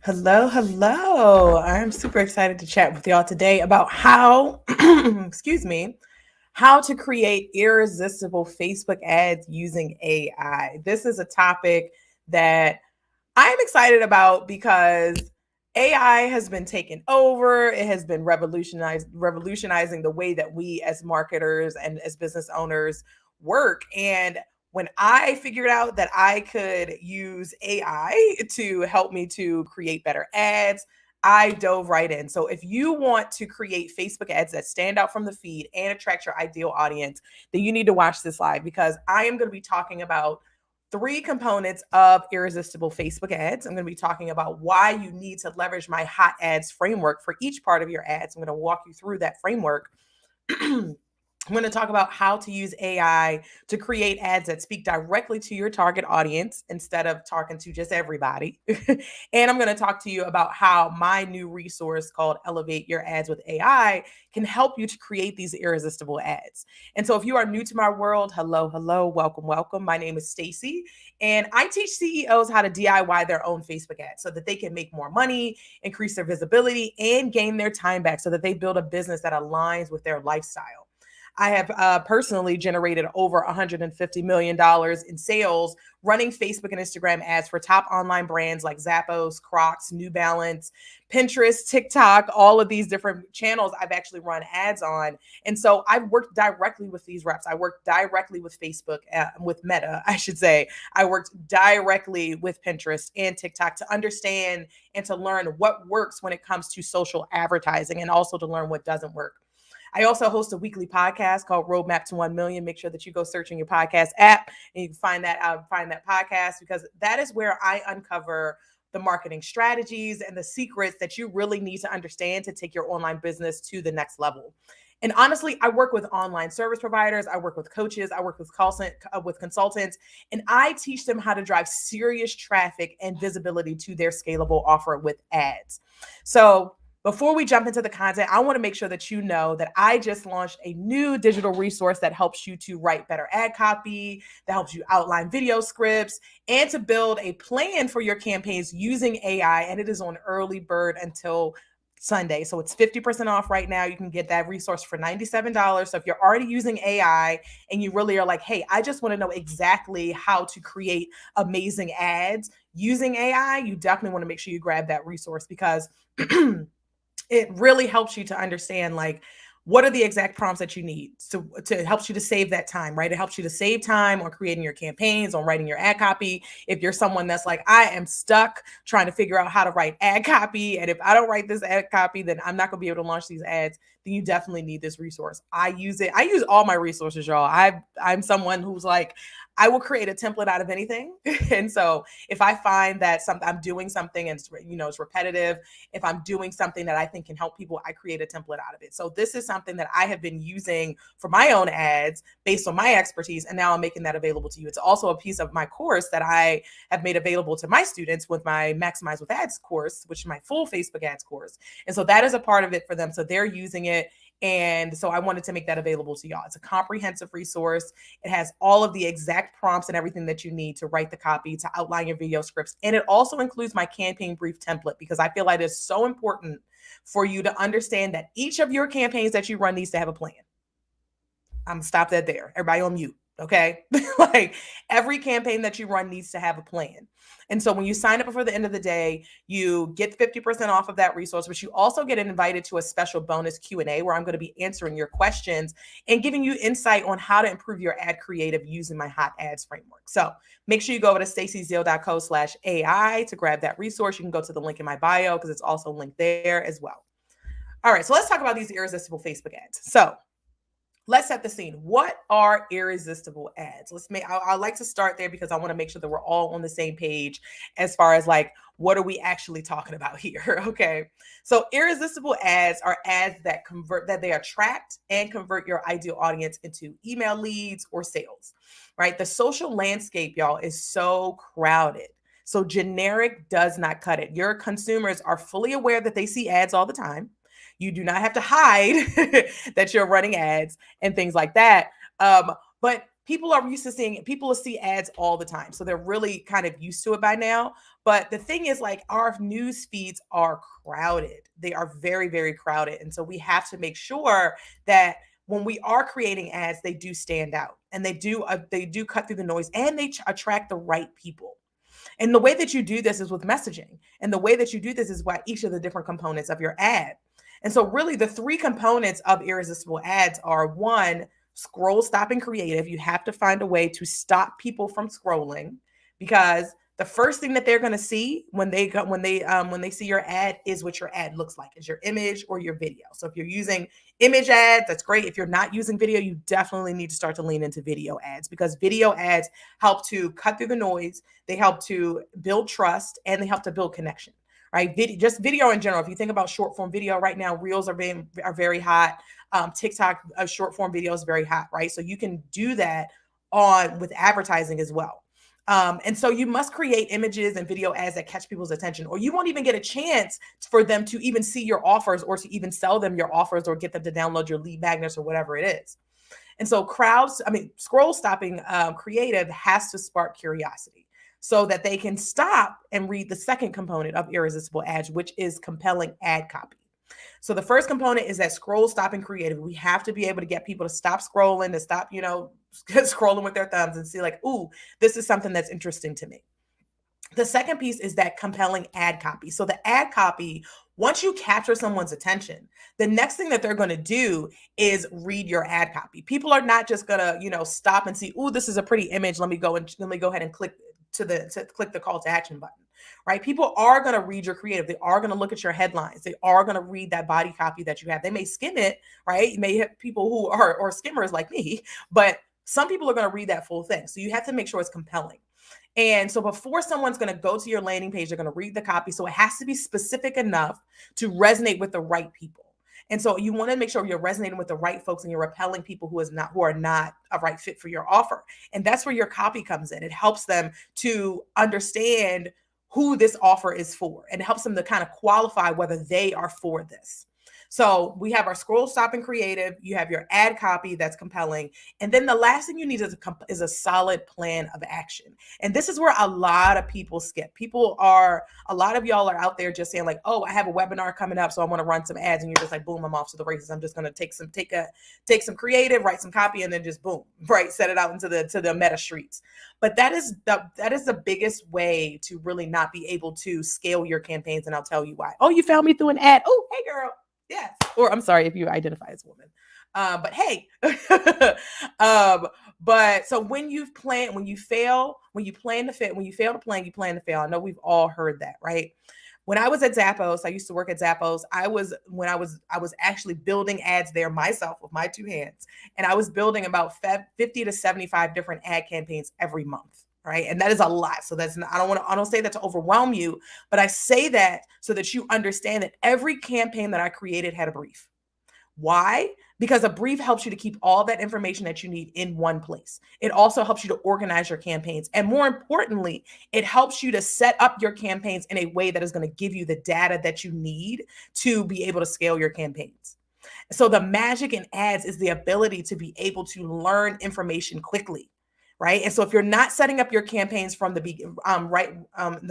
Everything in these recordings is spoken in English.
Hello, hello. I'm super excited to chat with y'all today about how, excuse me, how to create irresistible Facebook ads using AI. This is a topic that I'm excited about because AI has been taken over. It has been revolutionizing the way that we as marketers and as business owners work. And when I figured out that I could use AI to help me to create better ads, I dove right in. So if you want to create Facebook ads that stand out from the feed and attract your ideal audience, then you need to watch this live because I am going to be talking about three components of irresistible Facebook ads. I'm going to be talking about why you need to leverage my hot ads framework for each part of your ads. I'm going to walk you through that framework. I'm going to talk about how to use AI to create ads that speak directly to your target audience instead of talking to just everybody. And I'm going to talk to you about how my new resource called Elevate Your Ads with AI can help you to create these irresistible ads. And so if you are new to my world, hello, hello, welcome, welcome. My name is Stacy, and I teach CEOs how to DIY their own Facebook ads so that they can make more money, increase their visibility, and gain their time back so that they build a business that aligns with their lifestyle. I have personally generated over $150 million in sales running Facebook and Instagram ads for top online brands like Zappos, Crocs, New Balance, Pinterest, TikTok, all of these different channels I've actually run ads on. And so I've worked directly with these reps. I worked directly with Facebook, with Meta, I should say. I worked directly with Pinterest and TikTok to understand and to learn what works when it comes to social advertising and also to learn what doesn't work. I also host a weekly podcast called Roadmap to 1 Million. Make sure that you go search in your podcast app and you can find that out, find that podcast, because that is where I uncover the marketing strategies and the secrets that you really need to understand to take your online business to the next level. And honestly, I work with online service providers, I work with coaches, I work with consultants, and I teach them how to drive serious traffic and visibility to their scalable offer with ads. So before we jump into the content, I want to make sure that you know that I just launched a new digital resource that helps you to write better ad copy, that helps you outline video scripts, and to build a plan for your campaigns using AI. And it is on early bird until Sunday. So it's 50% off right now. You can get that resource for $97. So if you're already using AI and you really are like, hey, I just want to know exactly how to create amazing ads using AI, you definitely want to make sure you grab that resource because it really helps you to understand like what are the exact prompts that you need to helps you to save that time, right? It helps you to save time on creating your campaigns, on writing your ad copy. If you're someone that's like, I am stuck trying to figure out how to write ad copy, and if I don't write this ad copy, then I'm not going to be able to launch these ads, then you definitely need this resource. I use it. I use all my resources, y'all. I'm someone who's like, I will create a template out of anything. And so if I find that I'm doing something and it's repetitive, if I'm doing something that I think can help people, I create a template out of it. So this is something that I have been using for my own ads based on my expertise, and now I'm making that available to you. It's also a piece of my course that I have made available to my students with my Maximize with Ads course, which is my full Facebook ads course. And so that is a part of it for them. So they're using it. And so I wanted to make that available to y'all. It's a comprehensive resource. It has all of the exact prompts and everything that you need to write the copy, to outline your video scripts. And it also includes my campaign brief template because I feel like it's so important for you to understand that each of your campaigns that you run needs to have a plan. I'm gonna stop that there. Everybody on mute. Okay. Like every campaign that you run needs to have a plan. And so when you sign up before the end of the day, you get 50% off of that resource, but you also get invited to a special bonus Q&A where I'm going to be answering your questions and giving you insight on how to improve your ad creative using my hot ads framework. So make sure you go over to stacyzeal.co/AI to grab that resource. You can go to the link in my bio because it's also linked there as well. All right. So let's talk about these irresistible Facebook ads. So let's set the scene. What are irresistible ads? I like to start there because I want to make sure that we're all on the same page as far as like, what are we actually talking about here? Okay. So irresistible ads are ads that they attract and convert your ideal audience into email leads or sales, right? The social landscape, y'all, is so crowded. So generic does not cut it. Your consumers are fully aware that they see ads all the time. You do not have to hide that you're running ads and things like that. But People see ads all the time, so they're really kind of used to it by now. But the thing is, like, our news feeds are crowded. They are very, very crowded, and so we have to make sure that when we are creating ads, they do stand out, and they do cut through the noise, and they attract the right people. And the way that you do this is with messaging. And the way that you do this is by each of the different components of your ad. And so, really, the three components of irresistible ads are: one, scroll stopping creative. You have to find a way to stop people from scrolling, because the first thing that they're going to see when they see your ad is what your ad looks like, is your image or your video. So if you're using image ads, that's great. If you're not using video, you definitely need to start to lean into video ads, because video ads help to cut through the noise, they help to build trust, and they help to build connection. Right, just video in general. If you think about short form video right now, reels are very hot. TikTok short form video is very hot, right? So you can do that on with advertising as well. And so you must create images and video ads that catch people's attention, or you won't even get a chance for them to even see your offers, or to even sell them your offers, or get them to download your lead magnets or whatever it is. And so scroll stopping creative has to spark curiosity, so that they can stop and read the second component of irresistible ads, which is compelling ad copy. So the first component is that scroll stopping creative. We have to be able to get people to stop scrolling, to stop, scrolling with their thumbs, and see like, ooh, this is something that's interesting to me. The second piece is that compelling ad copy. So the ad copy, once you capture someone's attention, the next thing that they're going to do is read your ad copy. People are not just going to, stop and see, ooh, this is a pretty image. Let me go ahead and click to click the call to action button. Right? People are going to read your creative. They are going to look at your headlines. They are going to read that body copy that you have. They may skim it, right? You may have people who are or skimmers like me, but some people are going to read that full thing. So you have to make sure it's compelling. And so before someone's going to go to your landing page, they're going to read the copy. So it has to be specific enough to resonate with the right people. And so you want to make sure you're resonating with the right folks, and you're repelling people who are not a right fit for your offer. And that's where your copy comes in. It helps them to understand who this offer is for, and it helps them to kind of qualify whether they are for this. So we have our scroll stopping creative, you have your ad copy that's compelling, and then the last thing you need is a solid plan of action. And this is where a lot of people skip. A lot of y'all are out there just saying like, oh, I have a webinar coming up, so I want to run some ads, and you're just like, boom, I'm off to the races. I'm just going to take some creative, write some copy, and then just boom, right, set it out into the meta streets. But that is the biggest way to really not be able to scale your campaigns, and I'll tell you why. Oh, you found me through an ad. Oh, hey girl. Yes. Or I'm sorry if you identify as a woman. But hey, but so when you fail to plan to fail. I know we've all heard that, right? When I was at Zappos, I used to work at Zappos. I was actually building ads there myself with my two hands, and I was building about 50 to 75 different ad campaigns every month. Right. And that is a lot. So I don't say that to overwhelm you, but I say that so that you understand that every campaign that I created had a brief. Why? Because a brief helps you to keep all that information that you need in one place. It also helps you to organize your campaigns. And more importantly, it helps you to set up your campaigns in a way that is going to give you the data that you need to be able to scale your campaigns. So the magic in ads is the ability to be able to learn information quickly. Right. And so if you're not setting up your campaigns from the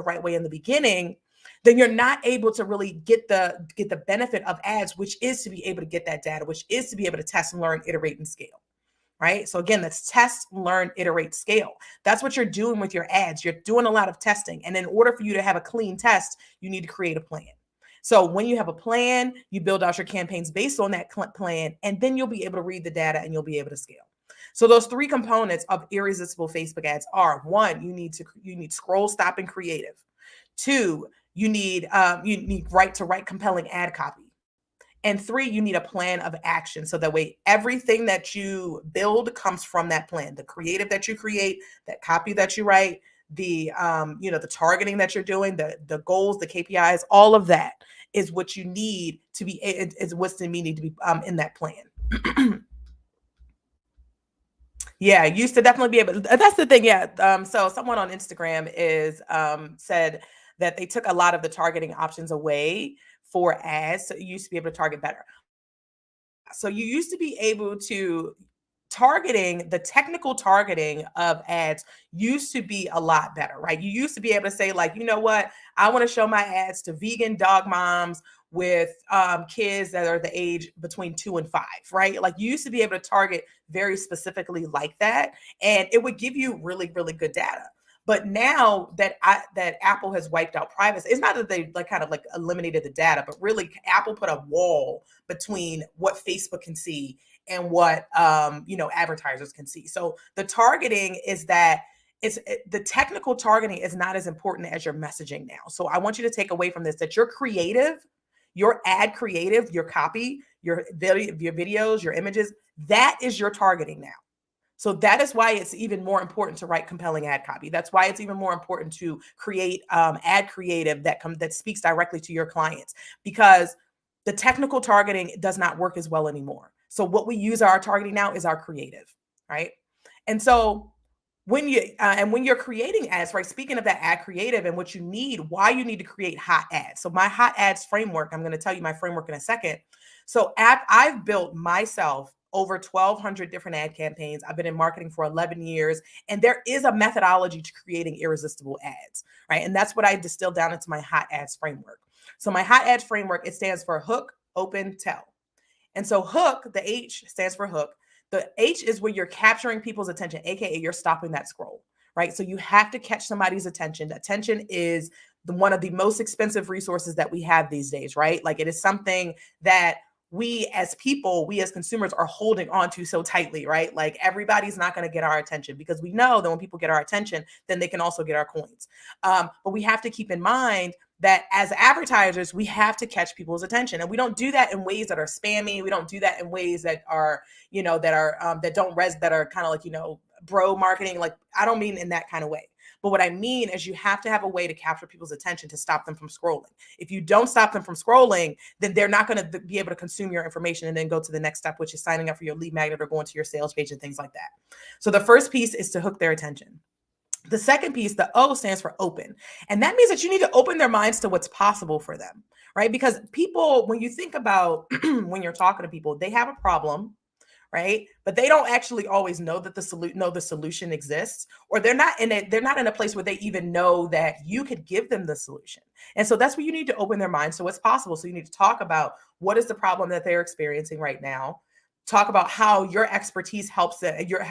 right way in the beginning, then you're not able to really get the benefit of ads, which is to be able to get that data, which is to be able to test and learn, iterate, and scale. Right. So again, that's test, learn, iterate, scale. That's what you're doing with your ads. You're doing a lot of testing. And in order for you to have a clean test, you need to create a plan. So when you have a plan, you build out your campaigns based on that plan, and then you'll be able to read the data and you'll be able to scale. So those three components of irresistible Facebook ads are: one, you need scroll stopping creative. Two, you need right compelling ad copy. And three, you need a plan of action. So that way, everything that you build comes from that plan. The creative that you create, that copy that you write, the targeting that you're doing, the goals, the KPIs, all of that is what you need to be, is what's need to be in that plan. Yeah, used to definitely be able. That's the thing. Yeah. So someone on Instagram said that they took a lot of the targeting options away for ads. So you used to be able to target better. So you used to be able to targeting, the technical targeting of ads used to be a lot better, right? You used to be able to say, like, you know what, I want to show my ads to vegan dog moms with kids that are the age between 2 and 5, right? Like, you used to be able to target very specifically like that, and it would give you really, really good data. But now that Apple has wiped out privacy, it's not that they like kind of like eliminated the data, but really Apple put a wall between what Facebook can see and what advertisers can see. So the targeting is that the technical targeting is not as important as your messaging now. So I want you to take away from this that your creative, your ad creative, your copy, your videos, your images, that is your targeting now. So that is why it's even more important to write compelling ad copy. That's why it's even more important to create ad creative that speaks directly to your clients, because the technical targeting does not work as well anymore. So what we use our targeting now is our creative, right? And so when you're creating ads, right? Speaking of that ad creative and what you need, why you need to create hot ads. So my hot ads framework, I'm going to tell you my framework in a second. So I've built myself over 1,200 different ad campaigns. I've been in marketing for 11 years, and there is a methodology to creating irresistible ads, right? And that's what I distilled down into my hot ads framework. So my hot ads framework, it stands for hook, open, tell. And so hook, the H stands for hook. The H is where you're capturing people's attention, AKA you're stopping that scroll, right? So you have to catch somebody's attention. Attention is one of the most expensive resources that we have these days, right? Like, it is something that we as people, we as consumers are holding on to so tightly, right? Like, everybody's not going to get our attention, because we know that when people get our attention, then they can also get our coins. But we have to keep in mind that as advertisers, we have to catch people's attention, and we don't do that in ways that are spammy. We don't do that in ways that are, that are kind of like, bro marketing. Like, I don't mean in that kind of way. But what I mean is you have to have a way to capture people's attention to stop them from scrolling. If you don't stop them from scrolling, then they're not going to be able to consume your information and then go to the next step, which is signing up for your lead magnet or going to your sales page and things like that. So the first piece is to hook their attention. The second piece, the O, stands for open. And that means that you need to open their minds to what's possible for them, right? Because people, when you think about when you're talking to people, they have a problem, right? But they don't actually always know that the solution exists, or they're not in a place where they even know that you could give them the solution. And so that's where you need to open their minds to what's possible. So you need to talk about what is the problem that they're experiencing right now. Talk about how your expertise helps it, your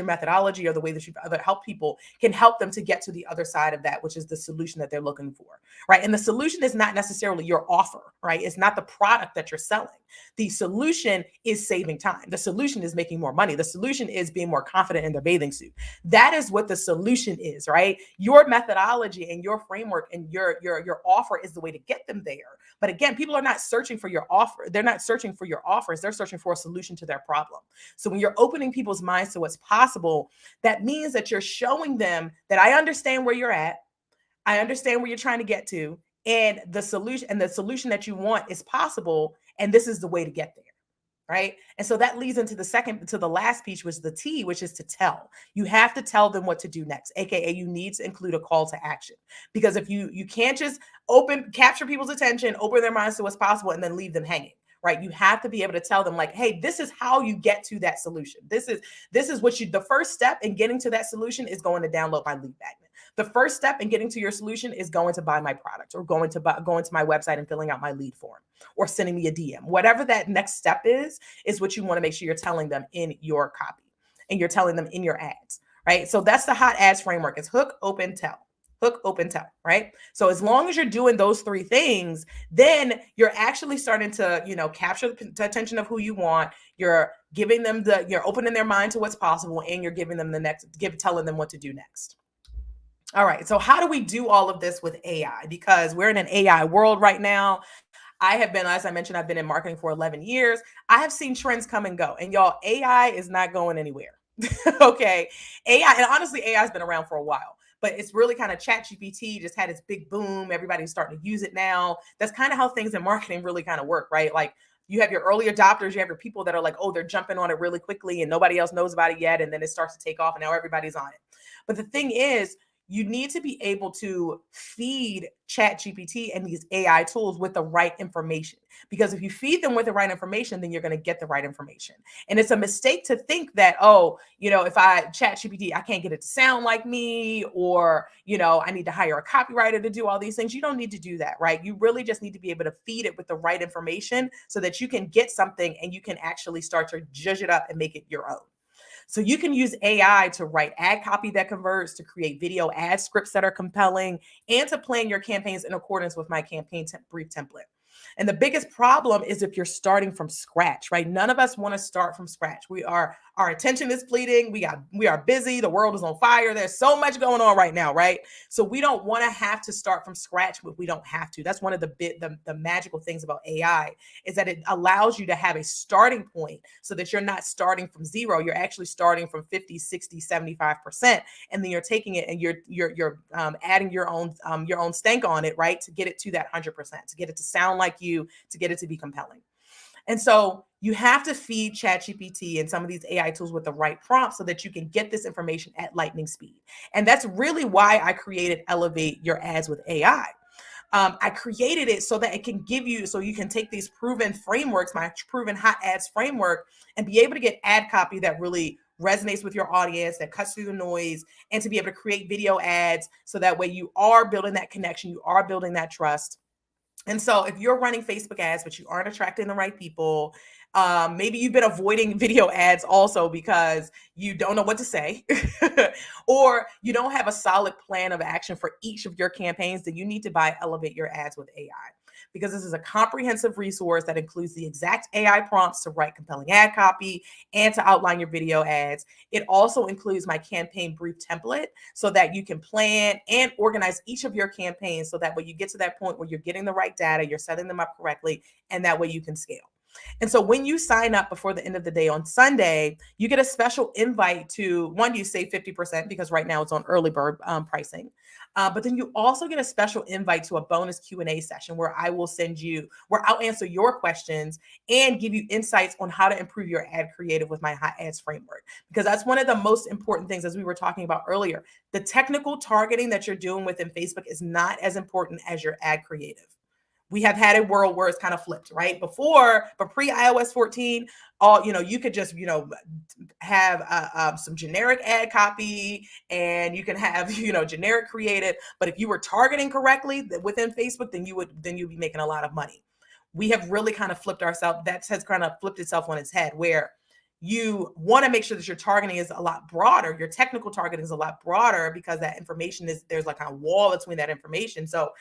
methodology, or the way that you help people can help them to get to the other side of that, which is the solution that they're looking for, right? And the solution is not necessarily your offer, right? It's not the product that you're selling. The solution is saving time. The solution is making more money. The solution is being more confident in their bathing suit. That is what the solution is, right? Your methodology and your framework and your offer is the way to get them there. But again, people are not searching for your offer. They're not searching for your offers. They're searching for a solution to their problem. So when you're opening people's minds to what's possible, that means that you're showing them that I understand where you're at. I understand where you're trying to get to, and the solution that you want is possible. And this is the way to get there. Right. And so that leads into the last piece, which is the T, which is to tell. You have to tell them what to do next, AKA you need to include a call to action, because if you can't just capture people's attention, open their minds to what's possible, and then leave them hanging. Right. You have to be able to tell them, like, hey, this is how you get to that solution. This is the first step in getting to that solution is going to download my lead magnet. The first step in getting to your solution is going to buy my product, or going to my website and filling out my lead form, or sending me a DM. Whatever that next step is what you want to make sure you're telling them in your copy, and you're telling them in your ads, right? So that's the hot ads framework. It's hook, open, tell. Hook, open, tell, right? So as long as you're doing those three things, then you're actually starting to, capture the attention of who you want. You're giving them you're opening their mind to what's possible, and you're giving them telling them what to do next. All right. So how do we do all of this with AI? Because we're in an AI world right now. As I mentioned, I've been in marketing for 11 years. I have seen trends come and go, and y'all, AI is not going anywhere. Okay. AI, and honestly, AI has been around for a while, but it's really kind of ChatGPT just had its big boom. Everybody's starting to use it now. That's kind of how things in marketing really kind of work, right? Like, you have your early adopters, you have your people that are like, oh, they're jumping on it really quickly and nobody else knows about it yet. And then it starts to take off and now everybody's on it. But the thing is, you need to be able to feed ChatGPT and these AI tools with the right information. Because if you feed them with the right information, then you're going to get the right information. And it's a mistake to think that, oh, if I ChatGPT, I can't get it to sound like me, or, I need to hire a copywriter to do all these things. You don't need to do that, right? You really just need to be able to feed it with the right information so that you can get something and you can actually start to judge it up and make it your own. So you can use AI to write ad copy that converts, to create video ad scripts that are compelling, and to plan your campaigns in accordance with my campaign brief template. And the biggest problem is if you're starting from scratch, right? None of us want to start from scratch. Our attention is fleeting. We are busy. The world is on fire. There's so much going on right now, right? So we don't want to have to start from scratch, but we don't have to. That's one of the magical things about AI, is that it allows you to have a starting point so that you're not starting from zero. You're actually starting from 50, 60, 75%. And then you're taking it and you're adding your own stank on it, right? To get it to that 100%, to get it to sound like you, to get it to be compelling. And so you have to feed ChatGPT and some of these AI tools with the right prompts so that you can get this information at lightning speed. And that's really why I created Elevate Your Ads with AI. I created it so that it can give you, so you can take these proven frameworks, my proven hot ads framework, and be able to get ad copy that really resonates with your audience, that cuts through the noise, and to be able to create video ads so that way you are building that connection, you are building that trust. And so if you're running Facebook ads, but you aren't attracting the right people, maybe you've been avoiding video ads also because you don't know what to say, or you don't have a solid plan of action for each of your campaigns, then you need to buy Elevate Your Ads with AI. Because this is a comprehensive resource that includes the exact AI prompts to write compelling ad copy and to outline your video ads. It also includes my campaign brief template so that you can plan and organize each of your campaigns so that when you get to that point where you're getting the right data, you're setting them up correctly, and that way you can scale. And so when you sign up before the end of the day on Sunday, you get a special invite to, one, you save 50% because right now it's on early bird pricing. But then you also get a special invite to a bonus Q&A session where I'll answer your questions and give you insights on how to improve your ad creative with my hot ads framework. Because that's one of the most important things, as we were talking about earlier. The technical targeting that you're doing within Facebook is not as important as your ad creative. We have had a world where it's kind of flipped, right? But pre iOS 14, you could just, have some generic ad copy, and you can have, generic creative. But if you were targeting correctly within Facebook, then you'd be making a lot of money. We have really kind of flipped ourselves. That has kind of flipped itself on its head, where you want to make sure that your targeting is a lot broader. Your technical targeting is a lot broader because that information there's like a wall between that information. So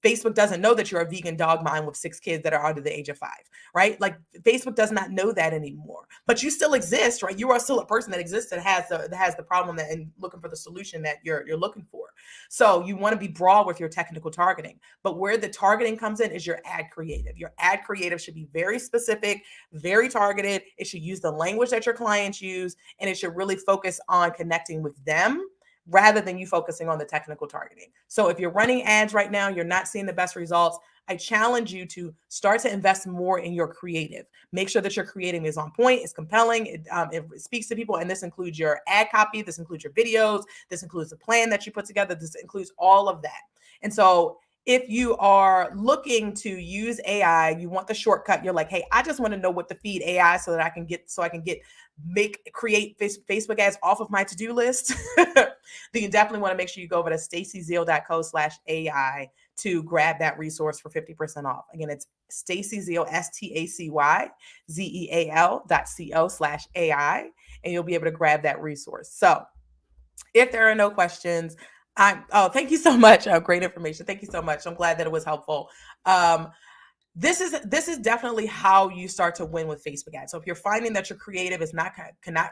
Facebook doesn't know that you're a vegan dog mom with 6 kids that are under the age of 5, right? Like Facebook does not know that anymore, but you still exist, right? You are still a person that exists that has the problem and looking for the solution that you're looking for. So you want to be broad with your technical targeting, but where the targeting comes in is your ad creative. Your ad creative should be very specific, very targeted. It should use the language that your clients use, and it should really focus on connecting with them rather than you focusing on the technical targeting. So if you're running ads right now, you're not seeing the best results, I challenge you to start to invest more in your creative. Make sure that your creating is on point, is compelling, it speaks to people. And this includes your ad copy, this includes your videos, this includes the plan that you put together, this includes all of that. And so if you are looking to use AI, you want the shortcut, you're like, hey, I just want to know what to feed AI so that I can create Facebook ads off of my to-do list, then you definitely want to make sure you go over to stacyzeal.co/AI to grab that resource for 50% off. Again, it's stacyzeal, stacyzeal.co/AI, and you'll be able to grab that resource. So if there are no questions, thank you so much. Great information. Thank you so much. I'm glad that it was helpful. This is definitely how you start to win with Facebook ads. So if you're finding that your creative is not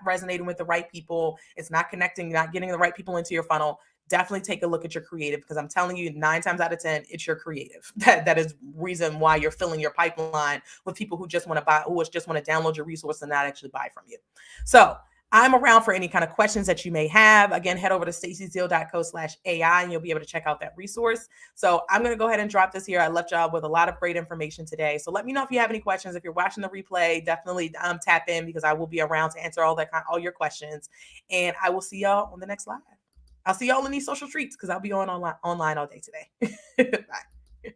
resonating with the right people, it's not connecting, not getting the right people into your funnel, definitely take a look at your creative, because I'm telling you 9 times out of 10, it's your creative. That is reason why you're filling your pipeline with people who just want to buy, who just want to download your resource and not actually buy from you. So I'm around for any kind of questions that you may have. Again, head over to stacyzeal.co/AI and you'll be able to check out that resource. So I'm going to go ahead and drop this here. I left y'all with a lot of great information today. So let me know if you have any questions. If you're watching the replay, definitely tap in, because I will be around to answer all your questions. And I will see y'all on the next live. I'll see y'all in these social streets because I'll be online all day today. Bye.